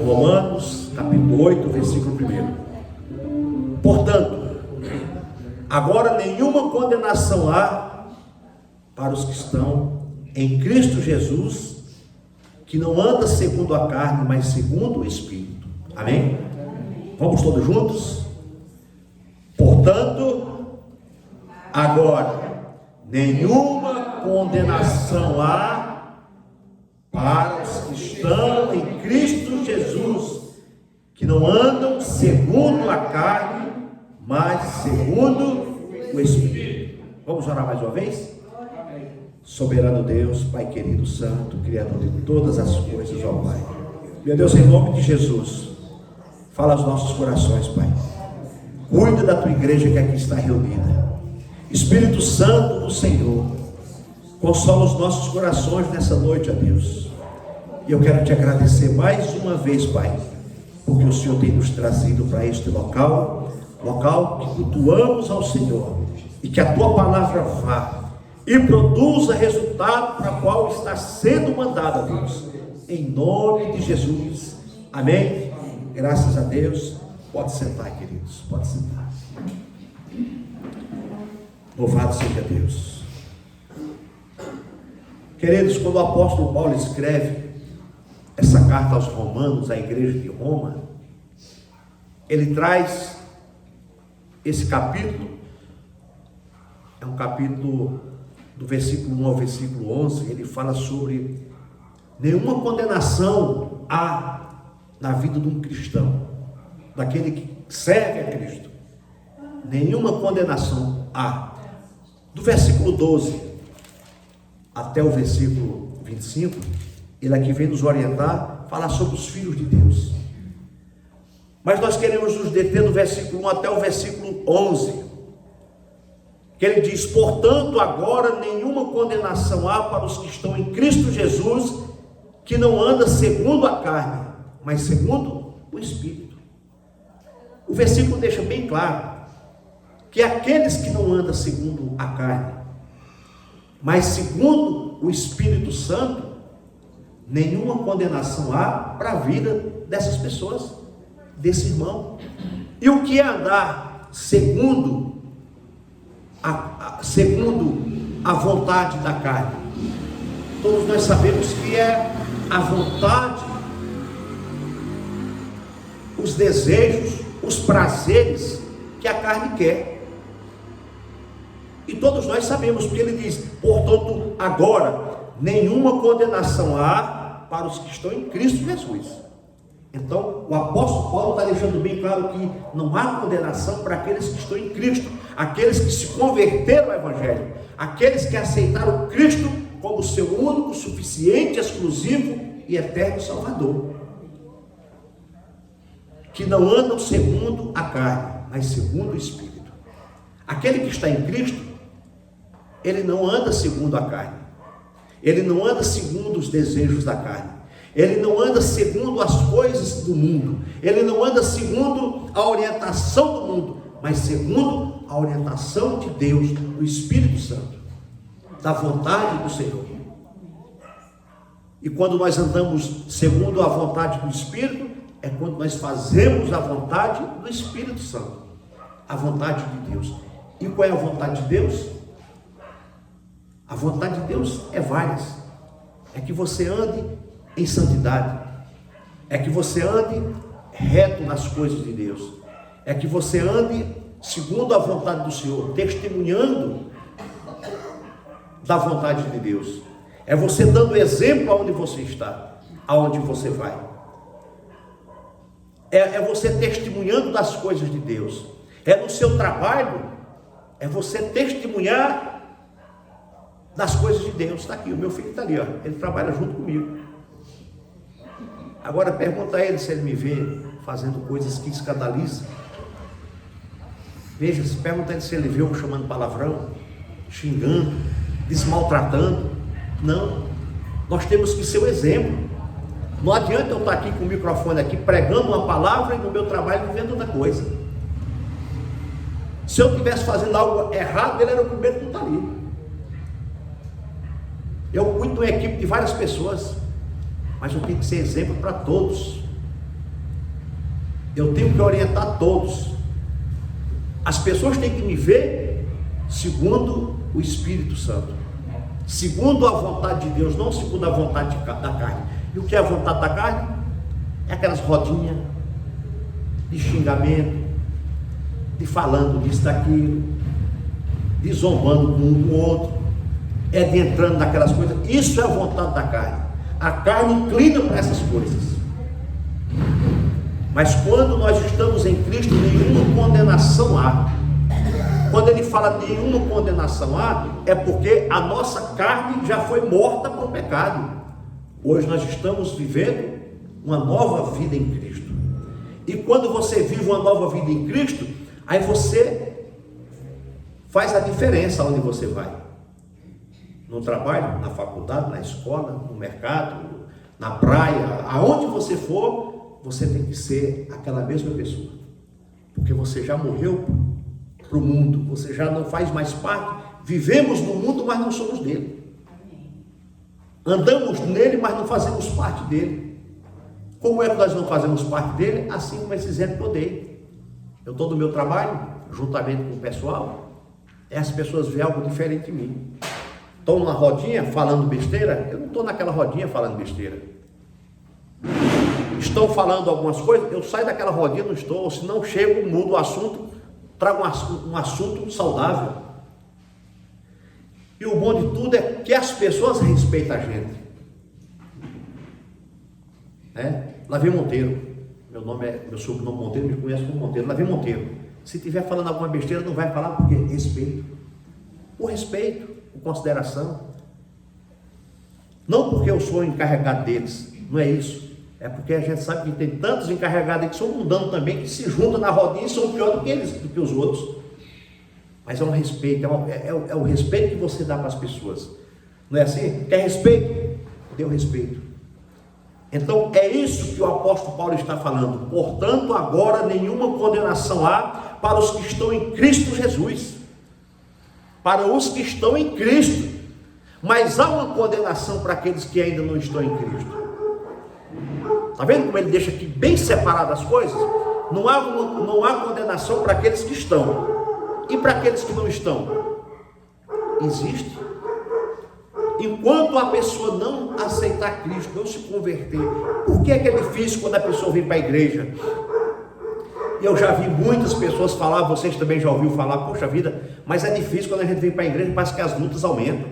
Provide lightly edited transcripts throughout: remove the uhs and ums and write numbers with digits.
Romanos, capítulo 8, versículo 1. Portanto, agora nenhuma condenação há para os que estão em Cristo Jesus, que não anda segundo a carne, mas segundo o Espírito. Amém? Vamos todos juntos? Portanto, agora nenhuma condenação há para os que estão em Cristo Jesus, que não andam segundo a carne, mas segundo o Espírito. Vamos orar mais uma vez? Soberano Deus, Pai querido, santo, Criador de todas as coisas, ó Pai. Meu Deus, em nome de Jesus, fala aos nossos corações, Pai. Cuida da tua igreja que aqui está reunida. Espírito Santo do Senhor, consola os nossos corações nessa noite, ó Deus. E eu quero te agradecer mais uma vez, Pai, porque o Senhor tem nos trazido para este local que cultuamos ao Senhor, e que a tua palavra vá e produza resultado para o qual está sendo mandada, Deus, em nome de Jesus. Amém? Graças a Deus. Pode sentar, queridos, pode sentar. Louvado seja Deus. Queridos, quando o apóstolo Paulo escreve essa carta aos Romanos, à igreja de Roma, ele traz esse capítulo, é um capítulo do versículo 1 ao versículo 11, ele fala sobre nenhuma condenação há na vida de um cristão, daquele que serve a Cristo. Nenhuma condenação há. Do versículo 12 até o versículo 25, ele aqui vem nos orientar, falar sobre os filhos de Deus. Mas nós queremos nos deter do versículo 1 até o versículo 11, que ele diz: portanto, agora nenhuma condenação há para os que estão em Cristo Jesus, que não anda segundo a carne, mas segundo o Espírito. O versículo deixa bem claro que aqueles que não andam segundo a carne, mas segundo o Espírito Santo, nenhuma condenação há para a vida dessas pessoas, desse irmão. E o que é andar segundo a vontade da carne? Todos nós sabemos que é a vontade, os desejos, os prazeres que a carne quer. E todos nós sabemos, porque ele diz: portanto, agora nenhuma condenação há para os que estão em Cristo Jesus. Então, o apóstolo Paulo está deixando bem claro que não há condenação para aqueles que estão em Cristo, aqueles que se converteram ao Evangelho, aqueles que aceitaram Cristo como seu único, suficiente, exclusivo e eterno Salvador, que não andam segundo a carne, mas segundo o Espírito. Aquele que está em Cristo, ele não anda segundo a carne, ele não anda segundo os desejos da carne, ele não anda segundo as coisas do mundo, ele não anda segundo a orientação do mundo, mas segundo a orientação de Deus, do Espírito Santo, da vontade do Senhor. E quando nós andamos segundo a vontade do Espírito, é quando nós fazemos a vontade do Espírito Santo, a vontade de Deus. E qual é a vontade de Deus? A vontade de Deus é várias. É que você ande em santidade, é que você ande reto nas coisas de Deus, é que você ande segundo a vontade do Senhor, testemunhando da vontade de Deus. É você dando exemplo aonde você está, aonde você vai. É você testemunhando das coisas de Deus. É no seu trabalho, é você testemunhar das coisas de Deus. Está aqui, o meu filho está ali, ó. Ele trabalha junto comigo. Agora pergunta a ele se ele me vê fazendo coisas que escandalizam. Veja, se pergunta a ele se ele vê eu chamando palavrão, xingando, desmaltratando. Não, nós temos que ser o exemplo. Não adianta eu estar aqui com o microfone aqui pregando uma palavra e no meu trabalho vivendo outra coisa. Se eu estivesse fazendo algo errado, ele era o primeiro que não está ali. Eu cuido de uma equipe de várias pessoas, mas eu tenho que ser exemplo para todos. eu tenho que orientar todos. As pessoas têm que me ver segundo o Espírito Santo, segundo a vontade de Deus, não segundo a vontade da carne. E o que é a vontade da carne? É aquelas rodinhas de xingamento, de falando disso, daquilo, de zombando com um com o outro, é de entrando naquelas coisas. Isso é a vontade da carne. A carne inclina para essas coisas. Mas quando nós estamos em Cristo, nenhuma condenação há. Quando ele fala nenhuma condenação há, é porque a nossa carne já foi morta para o pecado. Hoje nós estamos vivendo uma nova vida em Cristo. E quando você vive uma nova vida em Cristo, aí você faz a diferença onde você vai. No trabalho, na faculdade, na escola, no mercado, na praia, aonde você for, você tem que ser aquela mesma pessoa. Porque você já morreu para o mundo, você já não faz mais parte. Vivemos no mundo, mas não somos dele. Andamos nele, mas não fazemos parte dele. Como é que nós não fazemos parte dele? Assim como esse exemplo que eu dei. Eu estou no meu trabalho, juntamente com o pessoal, e as pessoas veem algo diferente em mim. Estou numa rodinha falando besteira, eu não estou naquela rodinha falando besteira. Estão falando algumas coisas, eu saio daquela rodinha, não estou, ou se não chego, mudo o assunto, trago um assunto saudável. E o bom de tudo é que as pessoas respeitam a gente. Lavi Monteiro, meu sobrenome Monteiro, me conhece como Monteiro, Lavi Monteiro. Se estiver falando alguma besteira, não vai falar porque respeito. O respeito, a consideração. Não porque eu sou encarregado deles, não é isso. É porque a gente sabe que tem tantos encarregados que são mundanos também, que se juntam na rodinha e são pior do que eles, do que os outros. Mas é um respeito, é o respeito que você dá para as pessoas. Não é assim? Quer respeito? Dê o respeito. Então é isso que o apóstolo Paulo está falando. Portanto, agora nenhuma condenação há para os que estão em Cristo Jesus. Para os que estão em Cristo. Mas há uma condenação para aqueles que ainda não estão em Cristo. Está vendo como ele deixa aqui bem separadas as coisas? Não há condenação para aqueles que estão. E para aqueles que não estão? Existe. Enquanto a pessoa não aceitar Cristo, não se converter, por que é difícil quando a pessoa vem para a igreja? Eu já vi muitas pessoas falar, vocês também já ouviram falar, poxa vida, mas é difícil quando a gente vem para a igreja, parece que as lutas aumentam.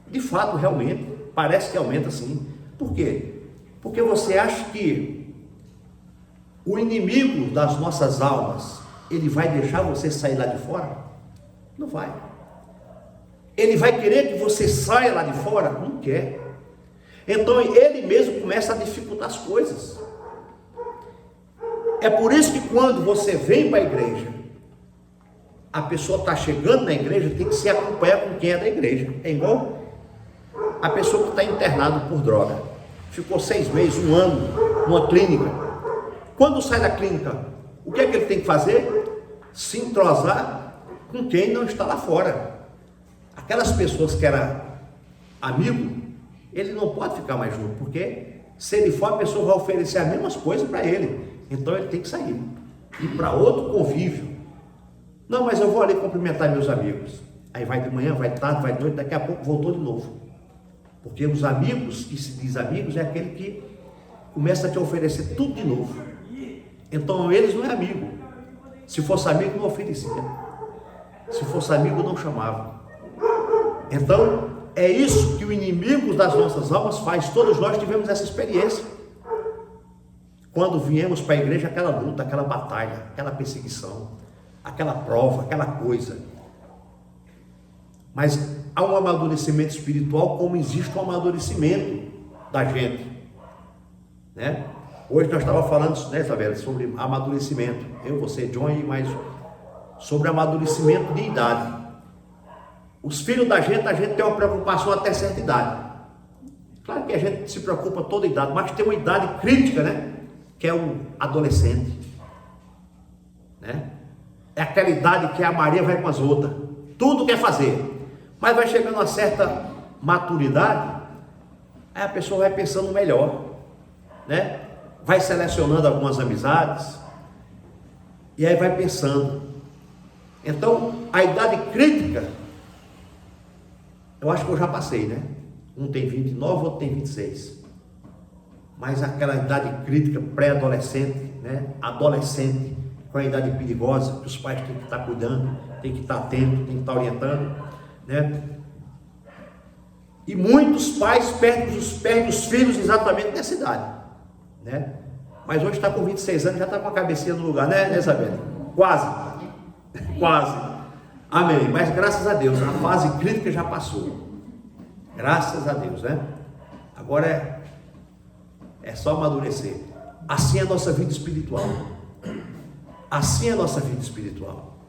De fato, realmente, parece que aumenta sim. Por quê? Porque você acha que o inimigo das nossas almas, ele vai deixar você sair lá de fora? Não vai. Ele vai querer que você saia lá de fora? Não quer. Então ele mesmo começa a dificultar as coisas. É por isso que quando você vem para a igreja, a pessoa está chegando na igreja, tem que se acompanhar com quem é da igreja. É igual a pessoa que está internada por droga. Ficou 6 meses, 1 ano, numa clínica. Quando sai da clínica, o que é que ele tem que fazer? Se entrosar com quem não está lá fora. Aquelas pessoas que eram amigo, ele não pode ficar mais junto, porque se ele for, a pessoa vai oferecer as mesmas coisas para ele. Então ele tem que sair, ir para outro convívio. Não, mas eu vou ali cumprimentar meus amigos. Aí vai de manhã, vai de tarde, vai de noite, daqui a pouco voltou de novo. Porque os amigos, que se diz amigos, é aquele que começa a te oferecer tudo de novo. Então eles não é amigo. Se fosse amigo, não oferecia. Se fosse amigo, não chamava. Então é isso que o inimigo das nossas almas faz. Todos nós tivemos essa experiência. Quando viemos para a igreja, aquela luta, aquela batalha, aquela perseguição, aquela prova, aquela coisa. Mas há um amadurecimento espiritual, como existe um amadurecimento da gente, né? Hoje nós estávamos falando, né, Isabela, sobre amadurecimento. Eu, você, John e mais sobre amadurecimento de idade. Os filhos da gente, a gente tem uma preocupação até certa idade. Claro que a gente se preocupa toda idade, mas tem uma idade crítica, né? Que é o adolescente, né? É aquela idade que a Maria vai com as outras, tudo quer fazer. Mas vai chegando a uma certa maturidade, aí a pessoa vai pensando melhor, né? vai selecionando algumas amizades, e aí vai pensando. Então, a idade crítica, eu acho que eu já passei, né? Um tem 29, outro tem 26. Mas aquela idade crítica, pré-adolescente, né? Adolescente, com a idade perigosa, que os pais têm que estar cuidando, têm que estar atentos, têm que estar orientando, né? E muitos pais perdem os filhos exatamente nessa idade, né? Mas hoje está com 26 anos, já está com a cabecinha no lugar, né, Isabela? Quase, quase. Amém. Mas graças a Deus, a fase crítica já passou. Graças a Deus, né? Agora é só amadurecer. Assim é a nossa vida espiritual. Assim é a nossa vida espiritual.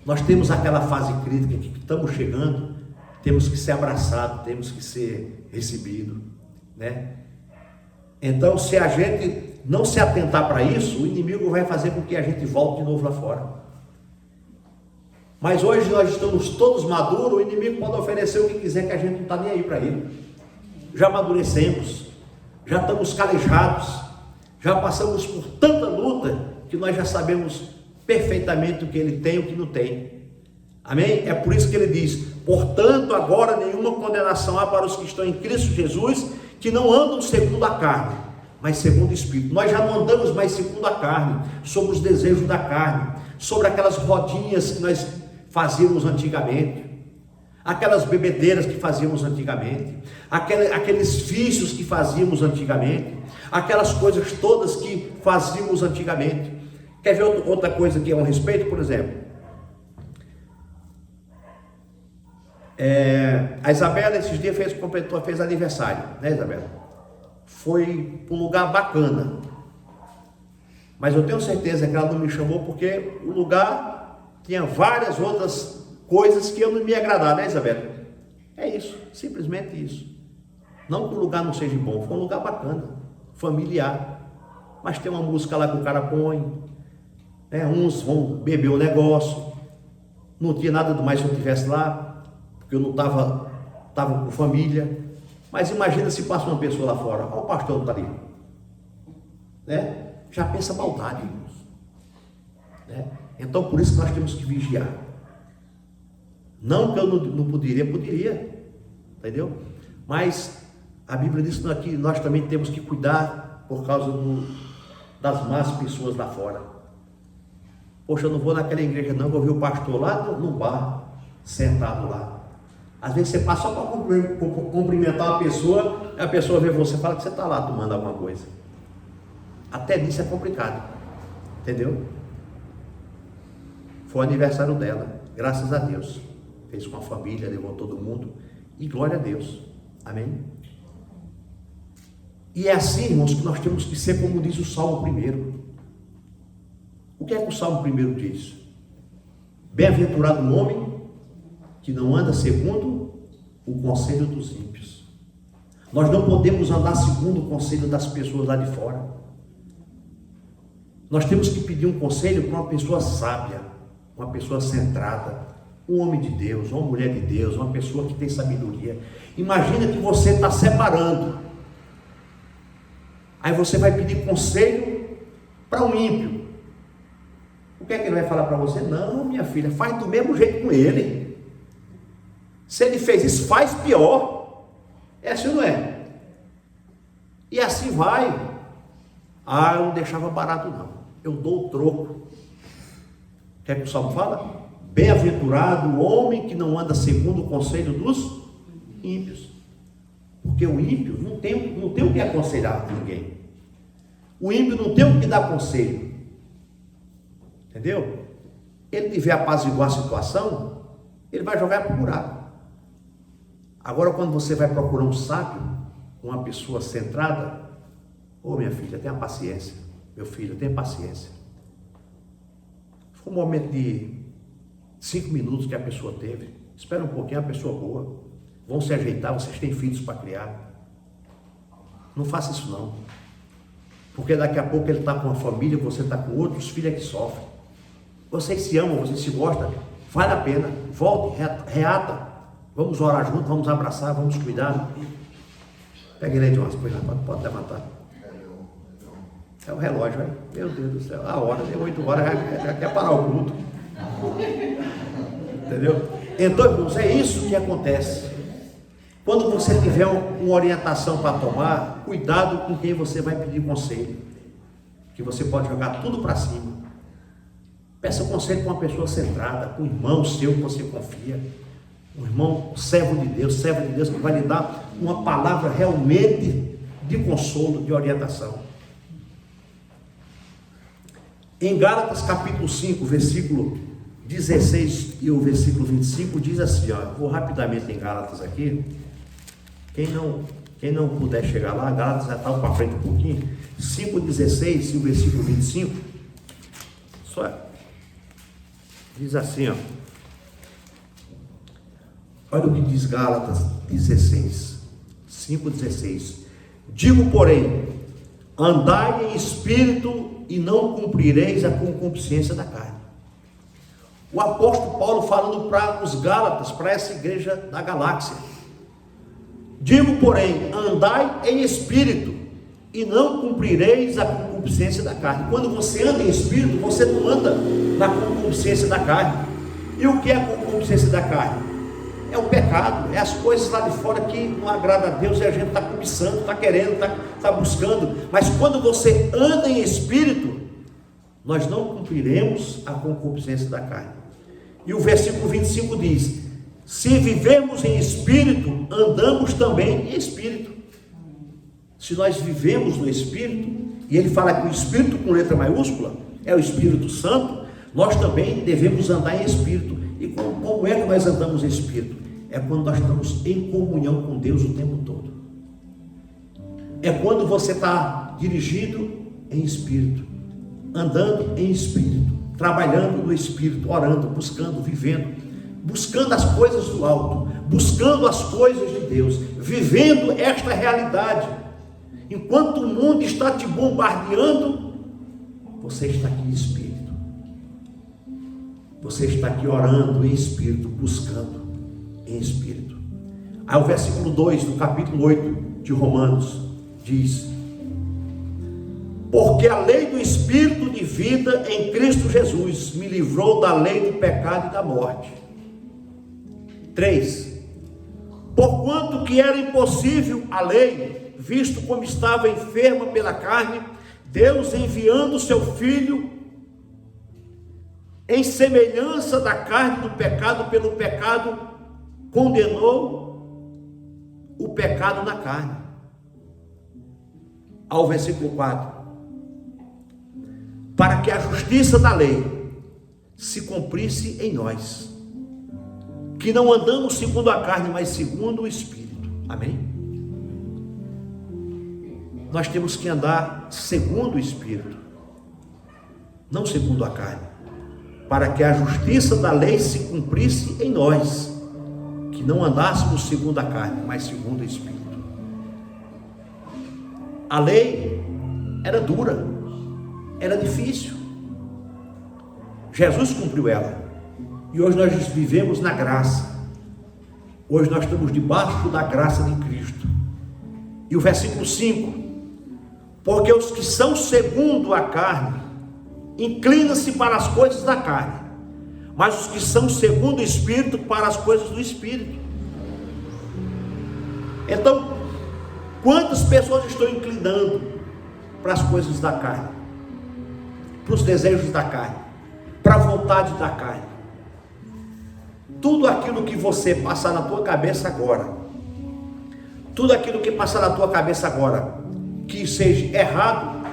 Nós temos aquela fase crítica que estamos chegando, temos que ser abraçados, temos que ser recebidos, né? Então, se a gente não se atentar para isso, o inimigo vai fazer com que a gente volte de novo lá fora. Mas hoje nós estamos todos maduros, o inimigo pode oferecer o que quiser, que a gente não está nem aí para ele. Já amadurecemos, já estamos calejados, já passamos por tanta luta, que nós já sabemos perfeitamente o que ele tem e o que não tem. Amém? É por isso que ele diz: portanto, agora nenhuma condenação há para os que estão em Cristo Jesus, que não andam segundo a carne, mas segundo o Espírito. Nós já não andamos mais segundo a carne, sobre os desejos da carne, sobre aquelas rodinhas que nós fazíamos antigamente, aquelas bebedeiras que fazíamos antigamente, aqueles vícios que fazíamos antigamente, aquelas coisas todas que fazíamos antigamente. Quer ver outra coisa que é um respeito? Por exemplo, a Isabela esses dias fez aniversário, né, Isabela? Foi para um lugar bacana, mas eu tenho certeza que ela não me chamou porque o lugar tinha várias outras coisas que eu não me agradar, né, Isabela? É isso, simplesmente isso. Não que o lugar não seja bom, foi um lugar bacana, familiar, mas tem uma música lá que o cara põe, né? Uns vão beber o negócio, não tinha nada demais se eu estivesse lá, porque eu não estava com família. Mas imagina se passa uma pessoa lá fora, olha o pastor está ali, né? Já pensa maldade, irmãos, né? Então por isso que nós temos que vigiar. Não que eu não poderia, entendeu? Mas a Bíblia diz que nós também temos que cuidar por causa das más pessoas lá fora. Poxa, eu não vou naquela igreja não, vou ver o pastor lá no bar, sentado lá. Às vezes você passa só para cumprimentar uma pessoa, e a pessoa vê você e fala que você está lá tomando alguma coisa. Até nisso é complicado, entendeu? Foi o aniversário dela, graças a Deus. Fez com a família, levou todo mundo, e glória a Deus, amém? E é assim, irmãos, que nós temos que ser, como diz o Salmo 1. O que é que o Salmo 1 diz? Bem-aventurado o homem que não anda segundo o conselho dos ímpios. Nós não podemos andar segundo o conselho das pessoas lá de fora. Nós temos que pedir um conselho para uma pessoa sábia, uma pessoa centrada, um homem de Deus, uma mulher de Deus, uma pessoa que tem sabedoria. Imagina que você está separando, aí você vai pedir conselho para um ímpio. O que é que ele vai falar para você? Não, minha filha, faz do mesmo jeito com ele. Se ele fez isso, faz pior. É assim ou não é? E assim vai. Eu não deixava barato não, eu dou o troco. O que é que o Salmo fala? Bem-aventurado o homem que não anda segundo o conselho dos ímpios. Porque o ímpio não tem o que aconselhar ninguém. O ímpio não tem o que dar conselho. Entendeu? Ele tiver apaziguar a situação, ele vai jogar para o buraco. Agora, quando você vai procurar um sábio, uma pessoa centrada, minha filha, tenha paciência. Meu filho, tenha paciência. Foi um momento de 5 minutos que a pessoa teve. Espera um pouquinho, é uma pessoa boa. Vão se ajeitar, vocês têm filhos para criar. Não faça isso não. Porque daqui a pouco ele está com uma família, você está com outros filhos que sofrem. Vocês se amam, vocês se gostam, vale a pena. Volte, reata. Vamos orar juntos, vamos abraçar, vamos cuidar. Pega ele aí, Jonas, pode levantar. É o relógio, né? Meu Deus do céu, a hora, deu 8 horas, já quer parar o culto. Entendeu? Então, irmãos, é isso que acontece. Quando você tiver uma orientação para tomar, cuidado com quem você vai pedir conselho, que você pode jogar tudo para cima. Peça conselho com uma pessoa centrada, com um irmão seu que você confia, um irmão servo de Deus que vai lhe dar uma palavra realmente de consolo, de orientação. Em Gálatas capítulo 5, versículo 16 e o versículo 25 diz assim, ó, vou rapidamente em Gálatas aqui. Quem não puder chegar lá, Gálatas já está para frente um pouquinho. 5,16 e o versículo 25. Diz assim, ó. Olha o que diz Gálatas 16. 5,16. Digo, porém, andai em espírito e não cumprireis a concupiscência da carne. O apóstolo Paulo falando para os Gálatas, para essa igreja da galáxia. Digo, porém, andai em espírito e não cumprireis a concupiscência da carne. Quando você anda em espírito, você não anda na concupiscência da carne. E o que é a concupiscência da carne? É o pecado, é as coisas lá de fora que não agrada a Deus e a gente está cobiçando, está querendo, está buscando. Mas quando você anda em espírito, nós não cumpriremos a concupiscência da carne. E o versículo 25 diz: se vivemos em espírito, andamos também em espírito. Se nós vivemos no espírito, e ele fala que o espírito com letra maiúscula é o Espírito Santo, nós também devemos andar em espírito. E como é que nós andamos em espírito? É quando nós estamos em comunhão com Deus o tempo todo. É quando você está dirigido em espírito, andando em espírito, trabalhando no espírito, orando, buscando, vivendo, buscando as coisas do alto, buscando as coisas de Deus, vivendo esta realidade. Enquanto o mundo está te bombardeando, você está aqui em espírito. Você está aqui orando em espírito, buscando em espírito. Aí o versículo 2 do capítulo 8 de Romanos diz: porque a lei do Espírito de vida em Cristo Jesus me livrou da lei do pecado e da morte. 3. Porquanto que era impossível a lei, visto como estava enferma pela carne, Deus enviando o seu Filho em semelhança da carne do pecado, pelo pecado condenou o pecado na carne. Ao versículo 4. Para que a justiça da lei se cumprisse em nós, que não andamos segundo a carne, mas segundo o Espírito. Amém? Nós temos que andar segundo o Espírito, não segundo a carne, para que a justiça da lei se cumprisse em nós, que não andássemos segundo a carne, mas segundo o Espírito. A lei era dura, era difícil. Jesus cumpriu ela. E hoje nós vivemos na graça. Hoje nós estamos debaixo da graça de Cristo. E o versículo 5: porque os que são segundo a carne inclinam-se para as coisas da carne, mas os que são segundo o Espírito para as coisas do Espírito. Então, quantas pessoas estão inclinando para as coisas da carne, para os desejos da carne, para a vontade da carne? Tudo aquilo que você passar na tua cabeça agora, tudo aquilo que passar na tua cabeça agora, que seja errado,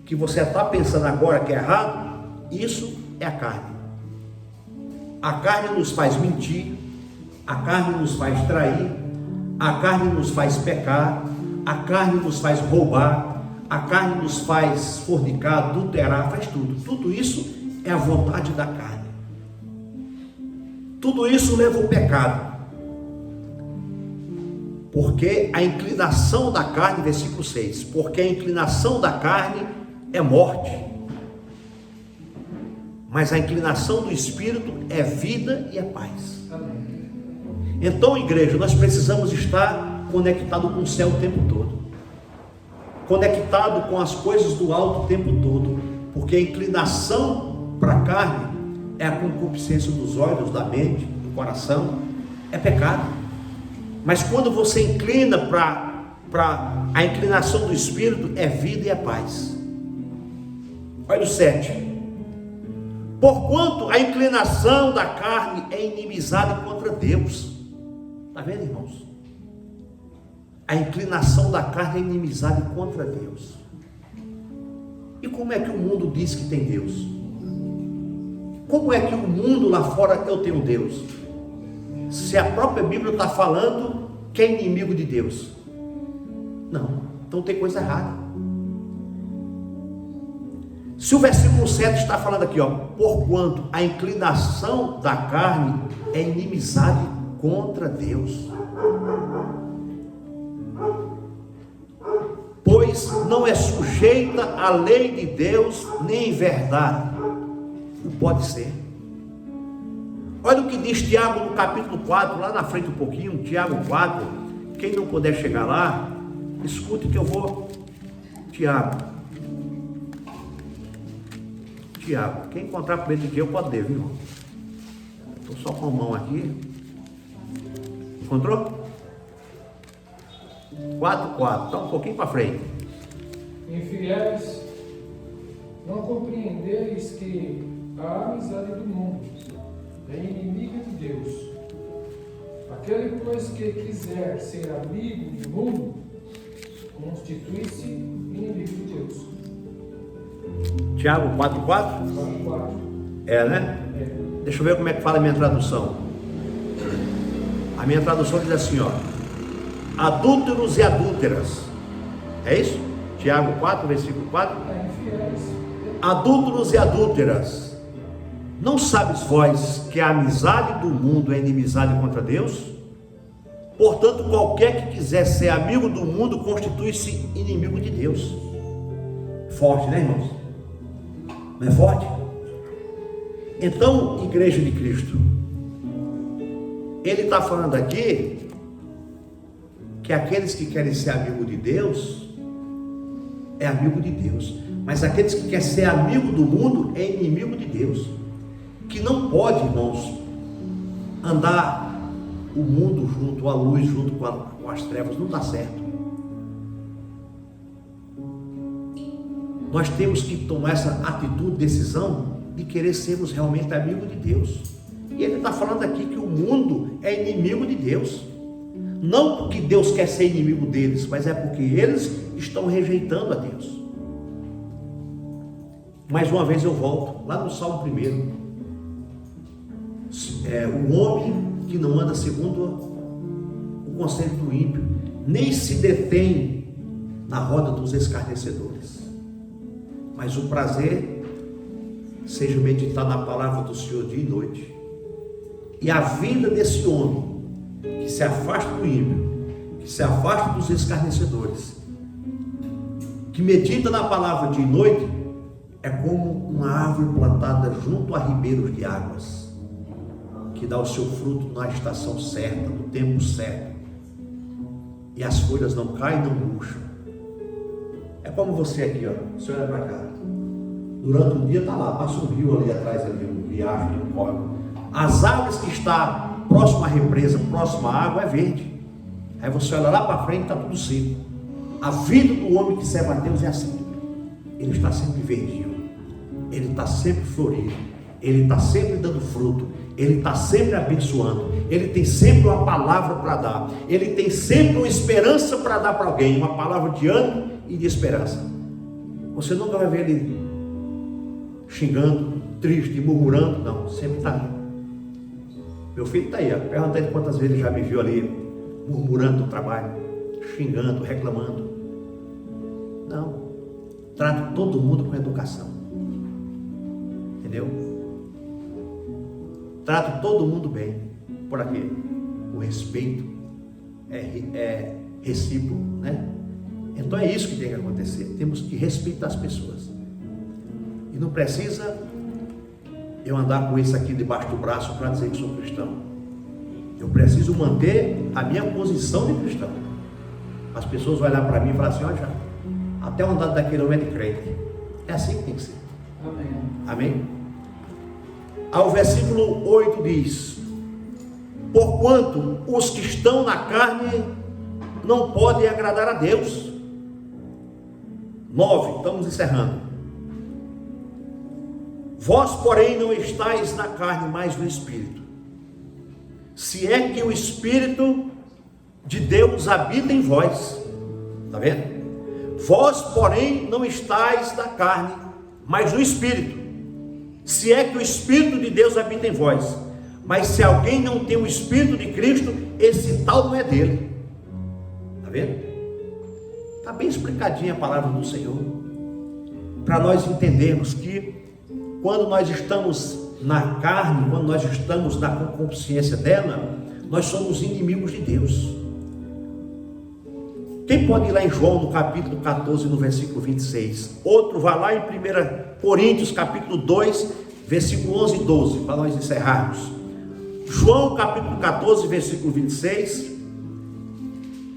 que você está pensando agora que é errado, isso é a carne. A carne nos faz mentir, a carne nos faz trair, a carne nos faz pecar, a carne nos faz roubar, a carne nos faz fornicar, adulterar, faz tudo. Tudo isso é a vontade da carne. Tudo isso leva ao pecado. Porque a inclinação da carne, versículo 6, porque a inclinação da carne é morte, mas a inclinação do Espírito é vida e é paz. Então, igreja, nós precisamos estar conectados com o céu o tempo todo. conectado com as coisas do alto o tempo todo, porque a inclinação para a carne é a concupiscência dos olhos, da mente, do coração, é pecado. Mas quando você inclina para a inclinação do Espírito, é vida e é paz. Olha o 7. Porquanto a inclinação da carne é inimizade contra Deus. Está vendo, irmãos? A inclinação da carne é inimizade contra Deus. E como é que o mundo diz que tem Deus? Como é que o mundo lá fora eu tenho Deus? Se a própria Bíblia está falando que é inimigo de Deus. Não, então tem coisa errada. Se o versículo 7 está falando aqui, porquanto a inclinação da carne é inimizade contra Deus. Pois não é sujeita à lei de Deus, nem em verdade. Não pode ser. Olha o que diz Tiago no capítulo 4, lá na frente um pouquinho, Tiago 4. Quem não puder chegar lá, escute que eu vou. Tiago, quem encontrar primeiro de que eu pode ler, viu? Estou só com a mão aqui. Encontrou? 4:4, está um pouquinho para frente. Infiéis, não compreendeis que a amizade do mundo é inimiga de Deus. Aquele, pois, que quiser ser amigo do mundo, constitui-se inimigo de Deus. Tiago 4:4? 4:4. É, né? É. Deixa eu ver como é que fala a minha tradução. A minha tradução diz assim, adúlteros e adúlteras. É isso? Tiago 4, versículo 4. Infiéis. Adúlteros e adúlteras, não sabes vós que a amizade do mundo é inimizade contra Deus? Portanto, qualquer que quiser ser amigo do mundo constitui-se inimigo de Deus. Forte, né, irmãos? Não é forte? Então, igreja de Cristo, ele está falando aqui que aqueles que querem ser amigo de Deus é amigo de Deus, mas aqueles que querem ser amigo do mundo é inimigo de Deus. Que não pode, irmãos, andar o mundo junto, a luz junto com as trevas, não dá certo. Nós temos que tomar essa atitude, decisão de querer sermos realmente amigos de Deus. E ele está falando aqui que o mundo é inimigo de Deus. Não porque Deus quer ser inimigo deles, mas é porque eles estão rejeitando a Deus. Mais uma vez eu volto, lá no Salmo 1. O homem que não anda segundo o conselho do ímpio, nem se detém na roda dos escarnecedores. Mas o prazer seja meditar na palavra do Senhor dia e noite. E a vida desse homem que se afasta do ímpio, que se afasta dos escarnecedores, que medita na palavra dia e noite, é como uma árvore plantada junto a ribeiros de águas, que dá o seu fruto na estação certa, no tempo certo, e as folhas não caem, não murcham. É como você aqui, você olha para cá, durante o dia está lá, passa um rio ali atrás, ali, um riacho, um córrego. As árvores que estão próximo à represa, próximo à água, é verde. Aí você olha lá para frente, está tudo seco. A vida do homem que serve a Deus é assim. Ele está sempre verdinho, ele está sempre florido, ele está sempre dando fruto, ele está sempre abençoando, ele tem sempre uma palavra para dar, ele tem sempre uma esperança para dar para alguém, uma palavra de ânimo e de esperança. Você nunca vai ver ele xingando, triste, murmurando, não, sempre está ali. Meu filho está aí, pergunta ele quantas vezes ele já me viu ali murmurando do trabalho, xingando, reclamando. Não, trato todo mundo com educação, entendeu? Trato todo mundo bem. Por quê? O respeito é recíproco, né? Então é isso que tem que acontecer. Temos que respeitar as pessoas. E não precisa eu andar com isso aqui debaixo do braço para dizer que sou cristão. Eu preciso manter a minha posição de cristão. As pessoas vão olhar para mim e falar assim: olha, até o andar daquele homem é de crente. É assim que tem que ser. Amém. Amém? Ao versículo 8 diz: porquanto os que estão na carne não podem agradar a Deus. 9, estamos encerrando. Vós, porém, não estáis na carne, mas no Espírito, se é que o Espírito de Deus habita em vós. Está vendo? Vós, porém, não estáis na carne, mas no Espírito, se é que o Espírito de Deus habita em vós. Mas se alguém não tem o Espírito de Cristo, esse tal não é dele. Está vendo? Está bem explicadinha a palavra do Senhor, para nós entendermos que quando nós estamos na carne, quando nós estamos na consciência dela, nós somos inimigos de Deus. Quem pode ir lá em João, no capítulo 14, no versículo 26? Outro vai lá em 1 Coríntios, capítulo 2, versículo 11 e 12, para nós encerrarmos. João, capítulo 14, versículo 26,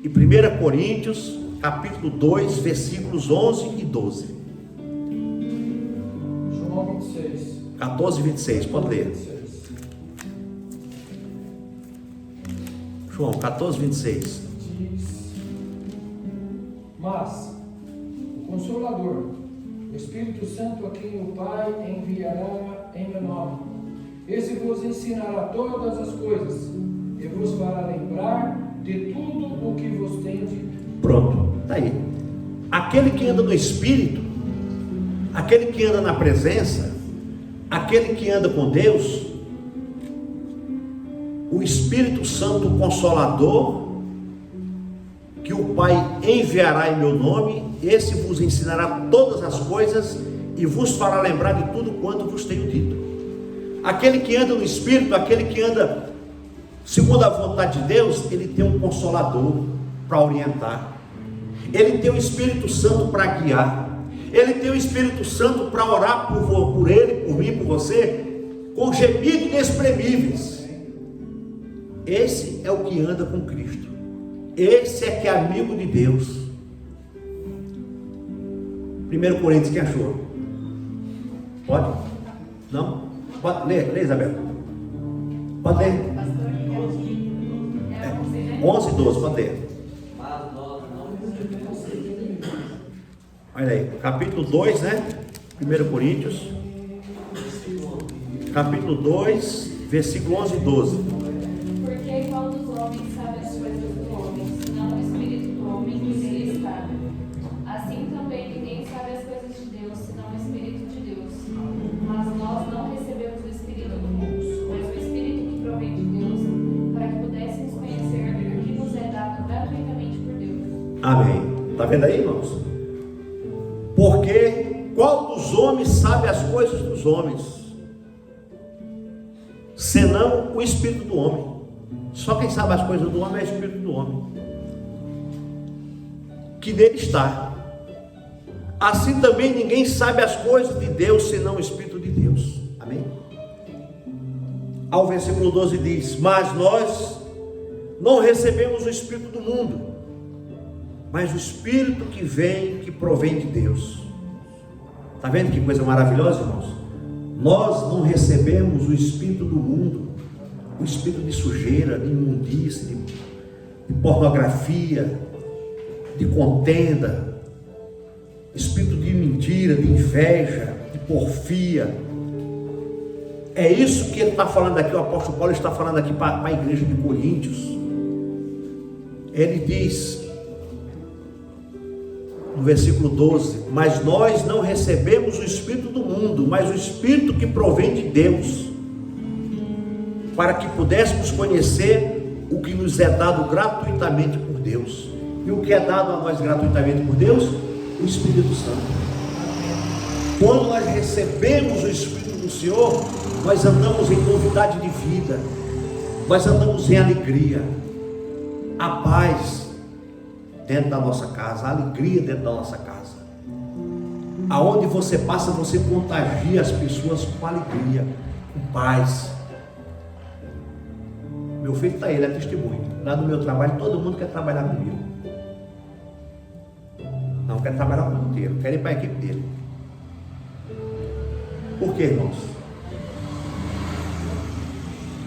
e 1 Coríntios, capítulo 2, versículos 11 e 12. João 26. 14 e 26, pode ler. 26. João 14, 26. Diz: mas o Consolador, o Espírito Santo, a quem o Pai enviará em meu nome, esse vos ensinará todas as coisas e vos fará lembrar de tudo o que vos tenho dito. Pronto, está aí. Aquele que anda no Espírito, aquele que anda na presença, aquele que anda com Deus, o Espírito Santo Consolador, que o Pai enviará em meu nome, esse vos ensinará todas as coisas e vos fará lembrar de tudo quanto vos tenho dito. Aquele que anda no Espírito, aquele que anda segundo a vontade de Deus, ele tem um Consolador para orientar, ele tem o Espírito Santo para guiar, ele tem o Espírito Santo para orar por ele, por mim, por você, com gemidos inexprimíveis. Esse é o que anda com Cristo, esse é que é amigo de Deus. 1 Coríntios, quem achou? Pode? Não? Pode ler, Isabel. Pode ler? 11 e 12, pode ler. Olha aí, capítulo 2, né? 1 Coríntios, capítulo 2, versículo 11 e 12. Porque qual dos homens sabe as coisas do homem, senão o Espírito do homem que nele está? Assim também ninguém sabe as coisas de Deus, senão o Espírito de Deus. Mas nós não recebemos o Espírito do mundo, mas o Espírito que provém de Deus, para que pudéssemos conhecer o que nos é dado gratuitamente por Deus. Amém. Está vendo aí, irmãos? Porque qual dos homens sabe as coisas dos homens, senão o Espírito do homem? Só quem sabe as coisas do homem é o Espírito do homem, que nele está. Assim também ninguém sabe as coisas de Deus, senão o Espírito de Deus. Amém? Ao versículo 12 diz: mas nós não recebemos o Espírito do mundo, mas o Espírito que vem, que provém de Deus. Está vendo que coisa maravilhosa, irmãos? Nós não recebemos o Espírito do mundo, o Espírito de sujeira, de imundície, de pornografia, de contenda, espírito de mentira, de inveja, de porfia. É isso que ele está falando aqui, o apóstolo Paulo está falando aqui para a igreja de Coríntios. Ele diz no versículo 12: mas nós não recebemos o Espírito do mundo, mas o Espírito que provém de Deus, para que pudéssemos conhecer o que nos é dado gratuitamente por Deus. E o que é dado a nós gratuitamente por Deus? O Espírito Santo. Quando nós recebemos o Espírito do Senhor, nós andamos em novidade de vida, nós andamos em alegria, a paz dentro da nossa casa, a alegria dentro da nossa casa. Aonde você passa, você contagia as pessoas com alegria, com paz. Meu filho está aí, ele é testemunho. Lá no meu trabalho, todo mundo quer trabalhar comigo. Não quer trabalhar com o ponteiro, quer ir para a equipe dele. Por quê, irmãos?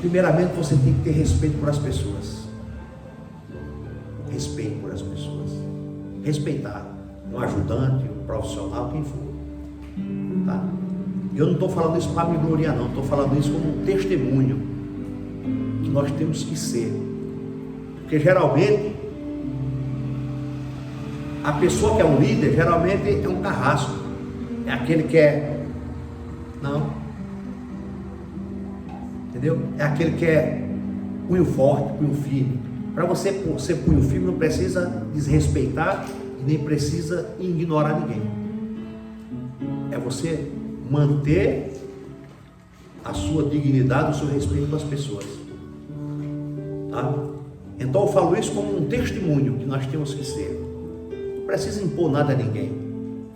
Primeiramente, você tem que ter respeito por as pessoas. Respeito por as pessoas. Respeitar um ajudante, um profissional, quem for. Tá? Eu não estou falando isso para me gloriar, não. Estou falando isso como um testemunho que nós temos que ser. Porque geralmente a pessoa que é um líder, geralmente é um carrasco. É aquele que é... Não. Entendeu? É aquele que é punho forte, punho firme. Para você ser punho firme, não precisa desrespeitar e nem precisa ignorar ninguém. É você manter a sua dignidade, o seu respeito das pessoas. Tá? Então eu falo isso como um testemunho que nós temos que ser. Não precisa impor nada a ninguém.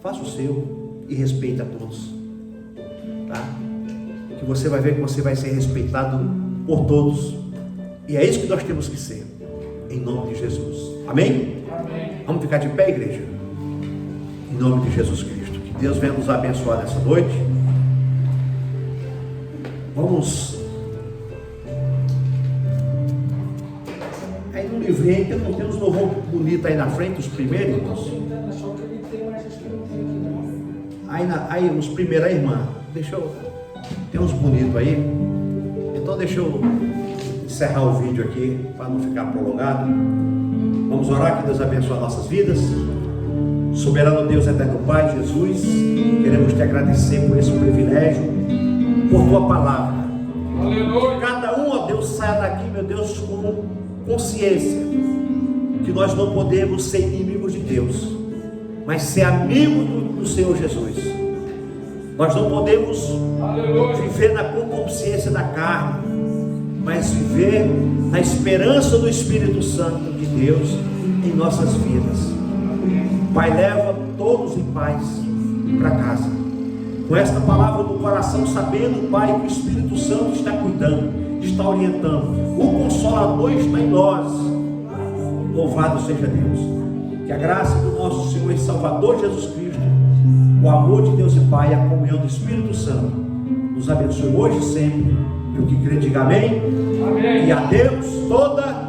Faça o seu e respeite a todos. Tá? Que você vai ver que você vai ser respeitado por todos. E é isso que nós temos que ser. Em nome de Jesus. Amém? Amém. Vamos ficar de pé, igreja? Em nome de Jesus Cristo. Que Deus venha nos abençoar nessa noite. Vamos. Aí no livrinho não tem uns louvor bonito aí na frente, os primeiros, irmãos. Só que ele tem, mas acho que não tem aqui não. Aí os primeiros, aí, irmã, deixa eu. Tem uns bonitos aí. Então deixa eu encerrar o vídeo aqui para não ficar prolongado. Vamos orar, que Deus abençoe nossas vidas. Soberano Deus, eterno Pai, Jesus, queremos te agradecer por esse privilégio, por tua palavra. Aleluia. Cada um, ó Deus, saia daqui, meu Deus, com consciência que nós não podemos ser inimigos de Deus, mas ser amigos do Senhor Jesus. Nós não podemos viver na concupiscência da carne, mas viver na esperança do Espírito Santo de Deus em nossas vidas. Pai, leva todos em paz para casa, com esta palavra no coração, sabendo, Pai, que o Espírito Santo está cuidando, está orientando, o Consolador está em nós. Louvado seja Deus. Que a graça do nosso Senhor e Salvador Jesus Cristo, o amor de Deus e Pai e a comunhão do Espírito Santo nos abençoe hoje e sempre. E o que crê, diga amém. Amém. E a Deus toda